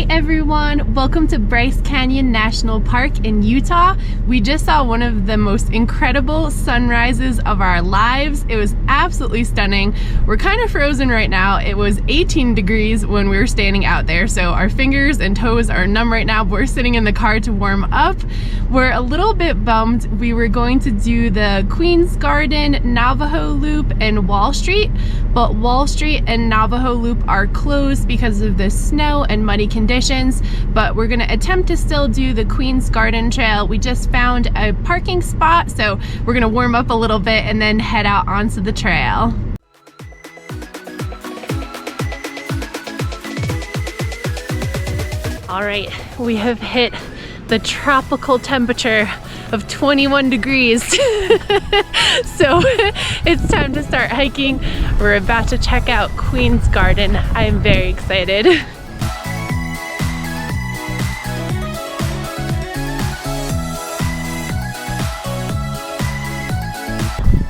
Hey everyone, welcome to Bryce Canyon National Park in Utah. We just saw one of the most incredible sunrises of our lives. It was absolutely stunning. We're kind of frozen right now. It was 18 degrees when we were standing out there, so our fingers and toes are numb right now, but we're sitting in the car to warm up. We're a little bit bummed. We were going to do the Queen's Garden, Navajo Loop, and Wall Street, but Wall Street and Navajo Loop are closed because of the snow and muddy conditions, but we're gonna attempt to still do the Queen's Garden Trail. We just found a parking spot, so we're gonna warm up a little bit and then head out onto the trail. All right, we have hit the tropical temperature of 21 degrees. So it's time to start hiking. We're about to check out Queen's Garden. I am very excited.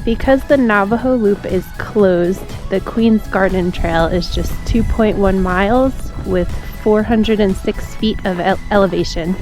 Because the Navajo Loop is closed, the Queen's Garden Trail is just 2.1 miles with 406 feet of elevation.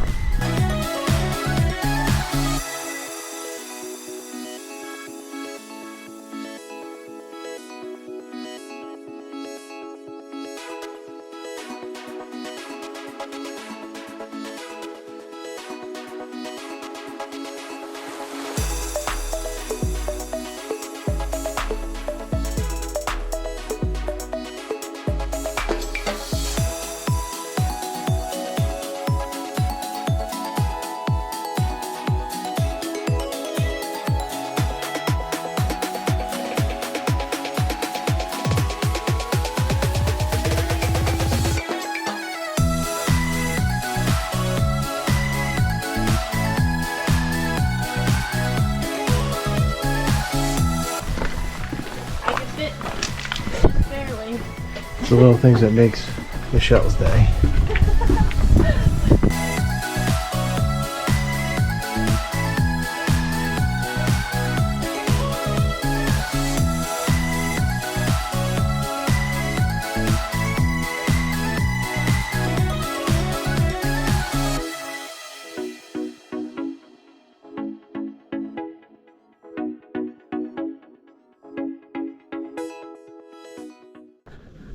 The little things that makes Michelle's day.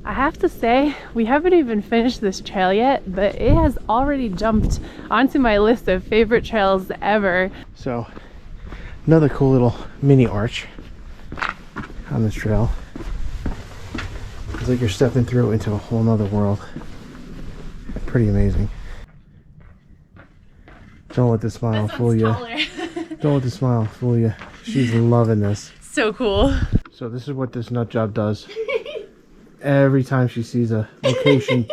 I have to say, we haven't even finished this trail yet, but it has already jumped onto my list of favorite trails ever. So, another cool little mini arch on this trail. It's like you're stepping through into a whole nother world. Pretty amazing. Don't let the smile fool you. Don't let the smile fool you. She's loving this. So cool. So this is what this nut job does. Every time she sees a location.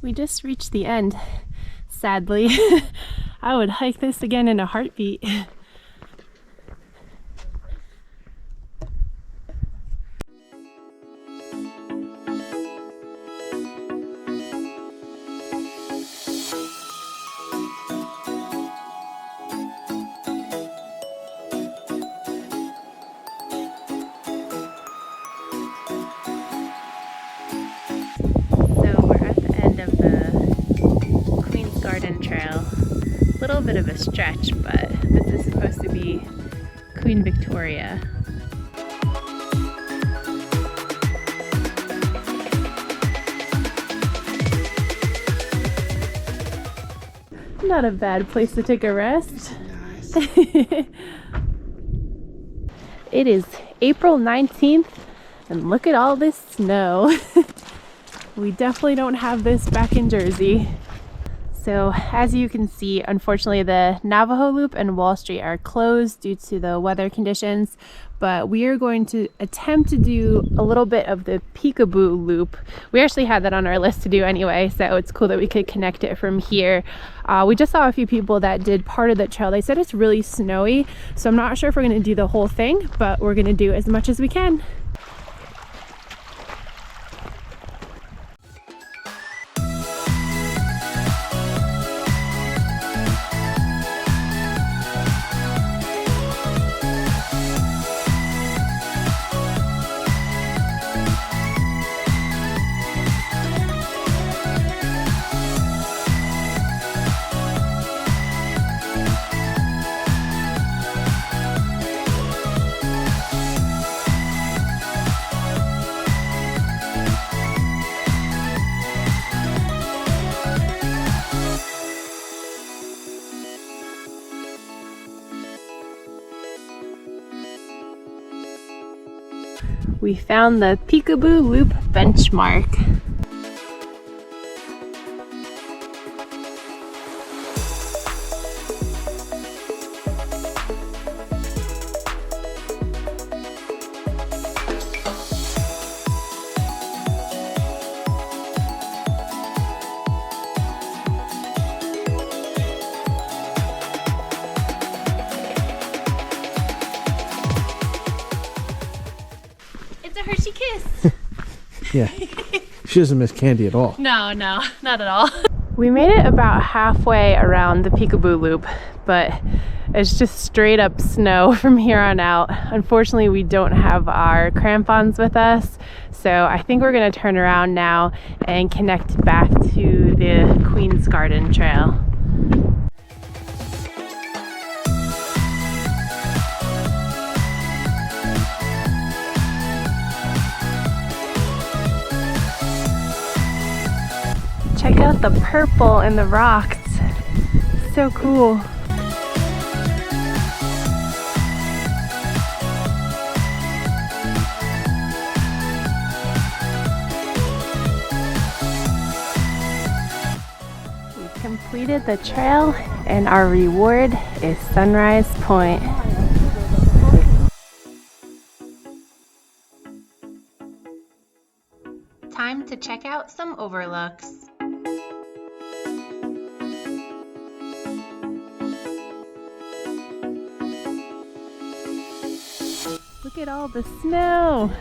We just reached the end, sadly. I would hike this again in a heartbeat. Trail. A little bit of a stretch, but this is supposed to be Queen Victoria. Not a bad place to take a rest. Nice. It is April 19th and look at all this snow. We definitely don't have this back in Jersey. So as you can see, unfortunately the Navajo Loop and Wall Street are closed due to the weather conditions, but we are going to attempt to do a little bit of the Peekaboo Loop. We actually had that on our list to do anyway, so it's cool that we could connect it from here. We just saw a few people that did part of the trail. They said it's really snowy, so I'm not sure if we're going to do the whole thing, but we're going to do as much as we can. We found the Peekaboo Loop benchmark. It's a Hershey Kiss. Yeah, she doesn't miss candy at all. No, not at all. We made it about halfway around the Peekaboo Loop, but it's just straight up snow from here on out. Unfortunately, we don't have our crampons with us, so I think we're gonna turn around now and connect back to the Queen's Garden Trail. Check out the purple in the rocks. So cool. We've completed the trail and our reward is Sunrise Point. Time to check out some overlooks. Look at all the snow.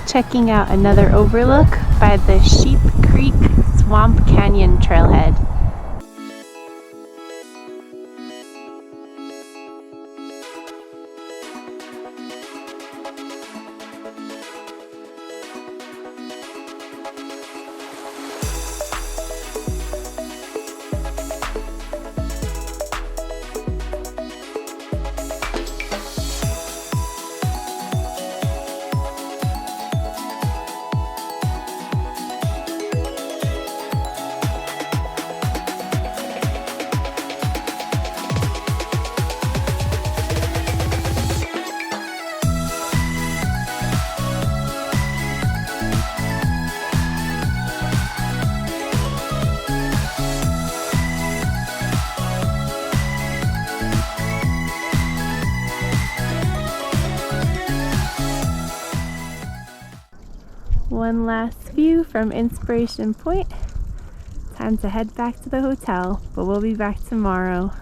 Checking out another overlook by the Sheep Creek Swamp Canyon trailhead. One last view from Inspiration Point. Time to head back to the hotel, but we'll be back tomorrow.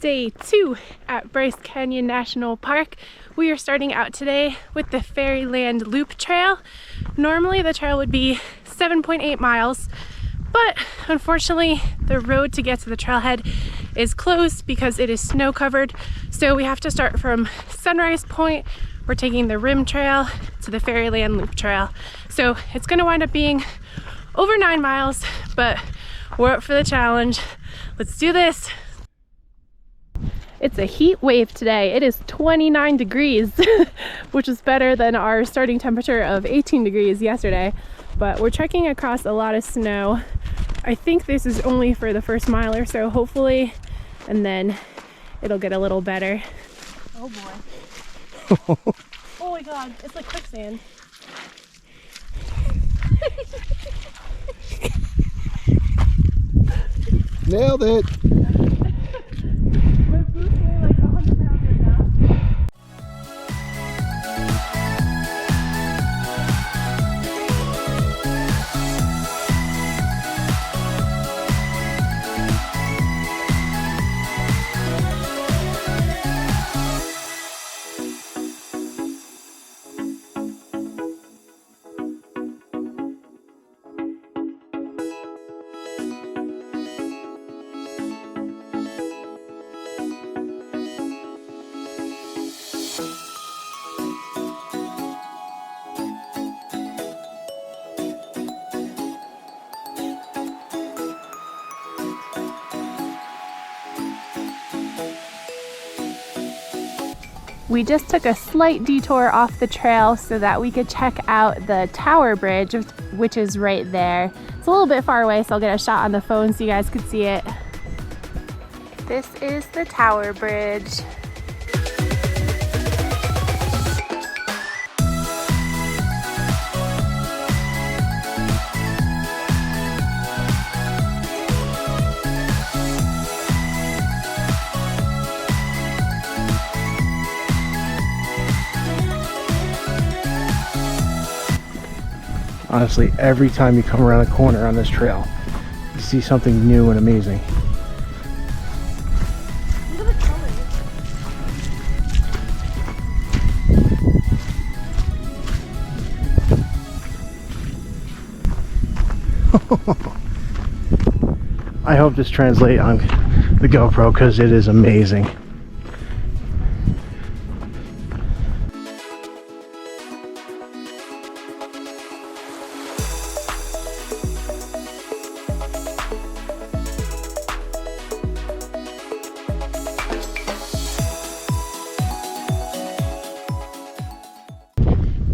Day 2 at Bryce Canyon National Park. We are starting out today with the Fairyland Loop Trail. Normally the trail would be 7.8 miles, but unfortunately the road to get to the trailhead is closed because it is snow covered. So we have to start from Sunrise Point. We're taking the Rim Trail to the Fairyland Loop Trail. So it's gonna wind up being over 9 miles, but we're up for the challenge. Let's do this. It's a heat wave today. It is 29 degrees, which is better than our starting temperature of 18 degrees yesterday. But we're trekking across a lot of snow. I think this is only for the first mile or so, hopefully, and then it'll get a little better. Oh boy. Oh my god, it's like quicksand. Nailed it! My boots weigh like 100 pounds right now. We just took a slight detour off the trail so that we could check out the Tower Bridge, which is right there. It's a little bit far away, so I'll get a shot on the phone so you guys could see it. This is the Tower Bridge. Honestly, every time you come around a corner on this trail, you see something new and amazing. Look at the colors. I hope this translates on the GoPro because it is amazing.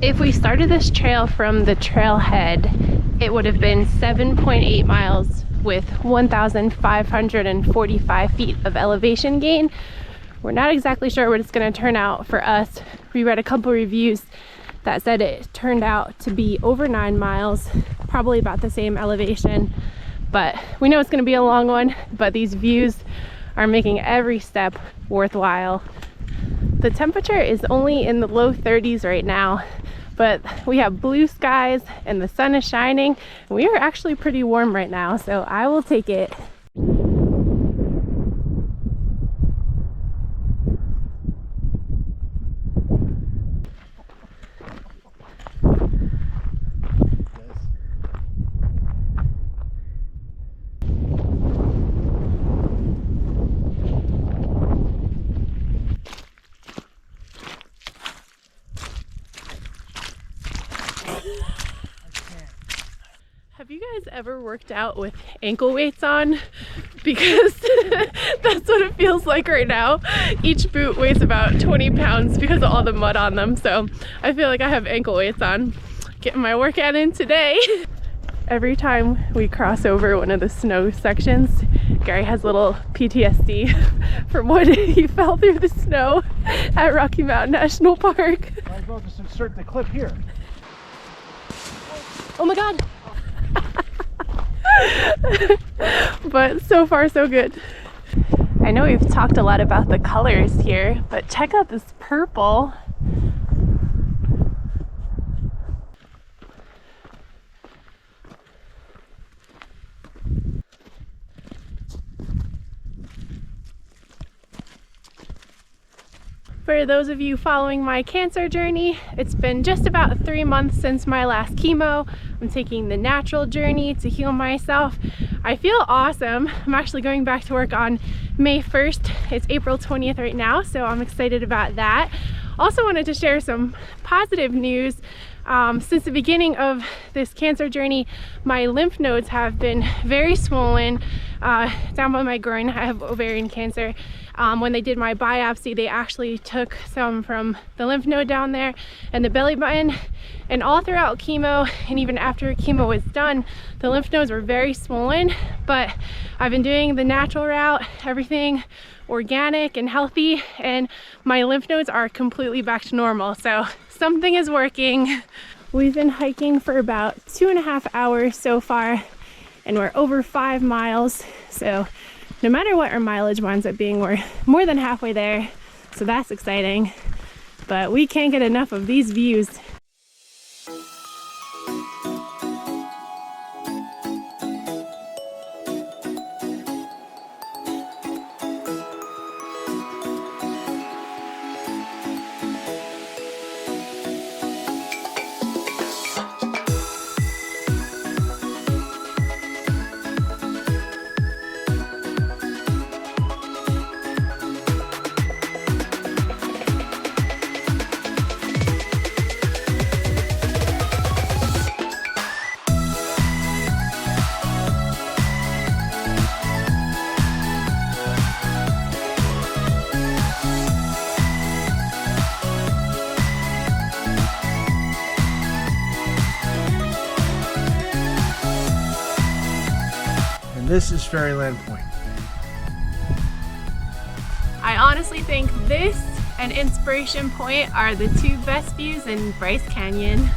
If we started this trail from the trailhead, it would have been 7.8 miles with 1,545 feet of elevation gain. We're not exactly sure what it's going to turn out for us. We read a couple reviews that said it turned out to be over 9 miles, probably about the same elevation, but we know it's going to be a long one, but these views are making every step worthwhile. The temperature is only in the low 30s right now, but we have blue skies and the sun is shining. We are actually pretty warm right now, so I will take it. Have you guys ever worked out with ankle weights on? Because that's what it feels like right now. Each boot weighs about 20 pounds because of all the mud on them. So I feel like I have ankle weights on. Getting my workout in today. Every time we cross over one of the snow sections, Gary has little PTSD from when he fell through the snow at Rocky Mountain National Park. Might as well just insert the clip here. Oh my God. But so far so good. I know we've talked a lot about the colors here, but check out this purple. For those of you following my cancer journey, it's been just about 3 months since my last chemo. I'm taking the natural journey to heal myself. I feel awesome. I'm actually going back to work on May 1st. It's April 20th right now, so I'm excited about that. Also wanted to share some positive news. Since the beginning of this cancer journey, my lymph nodes have been very swollen. Down by my groin, I have ovarian cancer. When they did my biopsy, they actually took some from the lymph node down there and the belly button. And all throughout chemo, and even after chemo was done, the lymph nodes were very swollen. But I've been doing the natural route, everything organic and healthy, and my lymph nodes are completely back to normal. So something is working. We've been hiking for about 2.5 hours so far, and we're over 5 miles. So no matter what our mileage winds up being, we're more than halfway there. So that's exciting, but we can't get enough of these views. this is Fairyland Point. I honestly think this and Inspiration Point are the two best views in Bryce Canyon.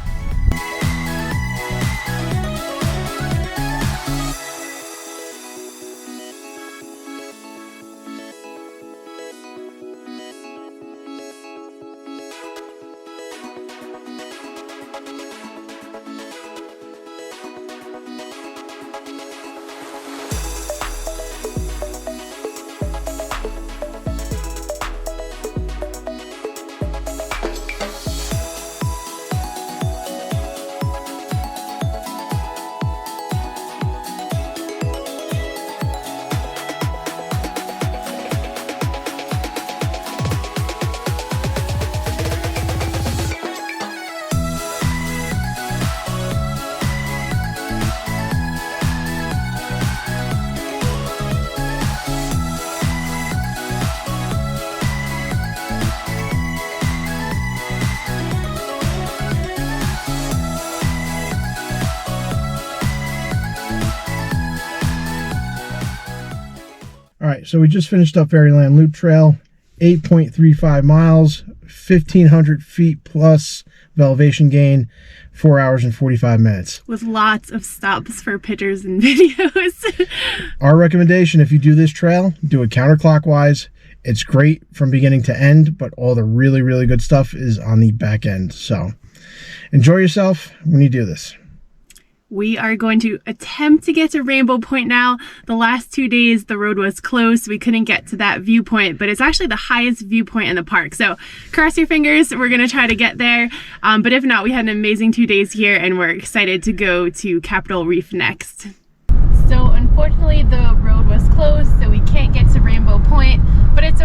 All right, so we just finished up Fairyland Loop Trail, 8.35 miles, 1,500 feet plus of elevation gain, 4 hours and 45 minutes. With lots of stops for pictures and videos. Our recommendation, if you do this trail, do it counterclockwise. It's great from beginning to end, but all the really, really good stuff is on the back end. So enjoy yourself when you do this. We are going to attempt to get to Rainbow Point now. The last 2 days, the road was closed, so we couldn't get to that viewpoint, but it's actually the highest viewpoint in the park. So cross your fingers, we're gonna try to get there. But if not, we had an amazing 2 days here and we're excited to go to Capitol Reef next. So unfortunately, the road was closed, so we can't get to Rainbow Point, but it's